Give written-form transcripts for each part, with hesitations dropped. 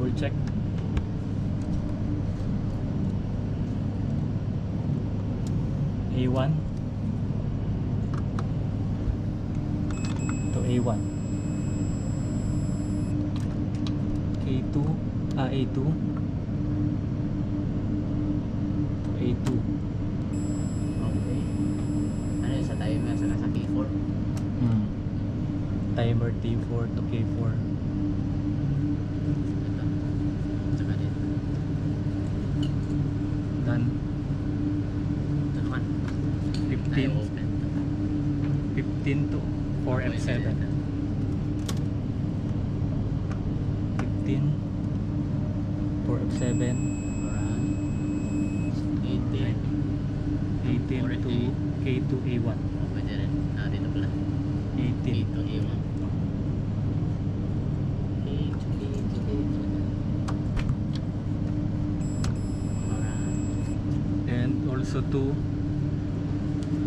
double check. A1 to A1, K2, A2 to A2. Okay. Ano yun sa timer saka sa K4? Timer T4 to K4. Ito. Saka dito. Done. Ito naman. 15 Tayo open. 15 to 4F7. 15 4F7, 18. 18 to K2 A1. Oh, pwede rin. Ah, dito pala. 18 Dito, A1. and also to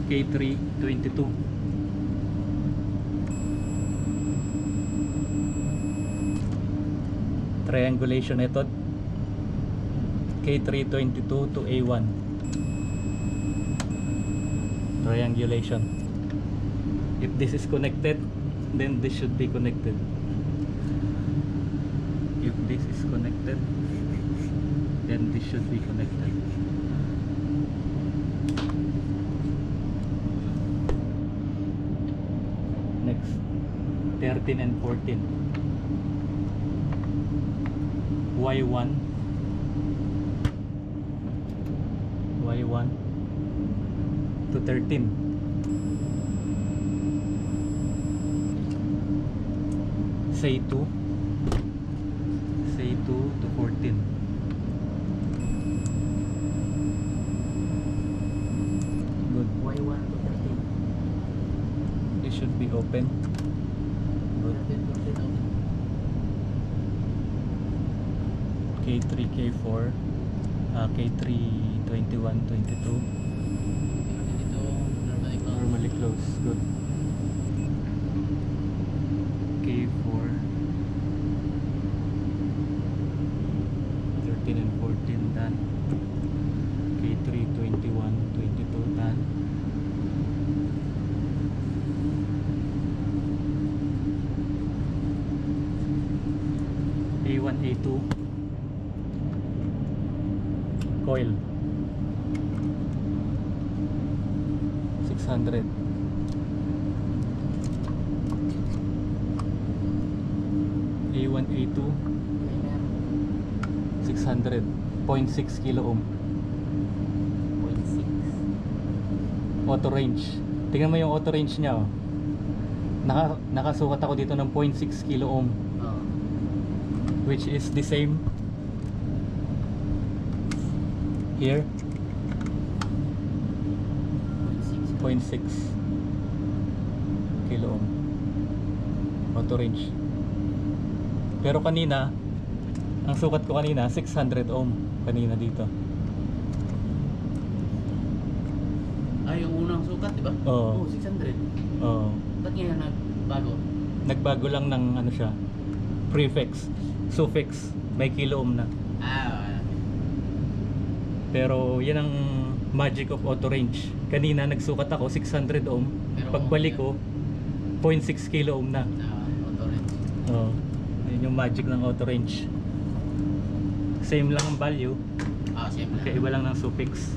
K3 22. Triangulation method, K3 22 to A1. Triangulation. If this is connected, then this should be connected. If this is connected, then this should be connected. Next, 13 and 14. Y1 to 13. Say 2 to 14. Good. Y1 to 13. It should be open. Good. 13, 14, okay. K3 K4, K3 21 22. Dito, normally close. Normally close. Good. K4 13 and 14 done. K3 21 22 done. A1 A2 coil 600. A1 A2 600, 0.6 kilo ohm. 0.6. Auto range. Tingnan mo yung auto range niya, oh. Nakasukat ako dito ng 0.6 kilo ohm, Oh. which is the same here, 0.6 kilo ohm auto range. Pero kanina, ang sukat ko kanina 600 ohm kanina dito. Ah, yung unang sukat, di ba? Oo. Oh, 600. Oh, Ba't ngayon nagbago? nagbago lang ng ano siya, prefix, suffix, may kilo ohm na. Ah, Pero yan ang magic of auto range. Kanina nagsukat ako 600 ohm, Pero pagbalik ko 0.6 kilo ohm na. auto range. Oh, yun yung magic ng auto range. Same lang ang value, Ah, same lang. kaiba lang ng suffix.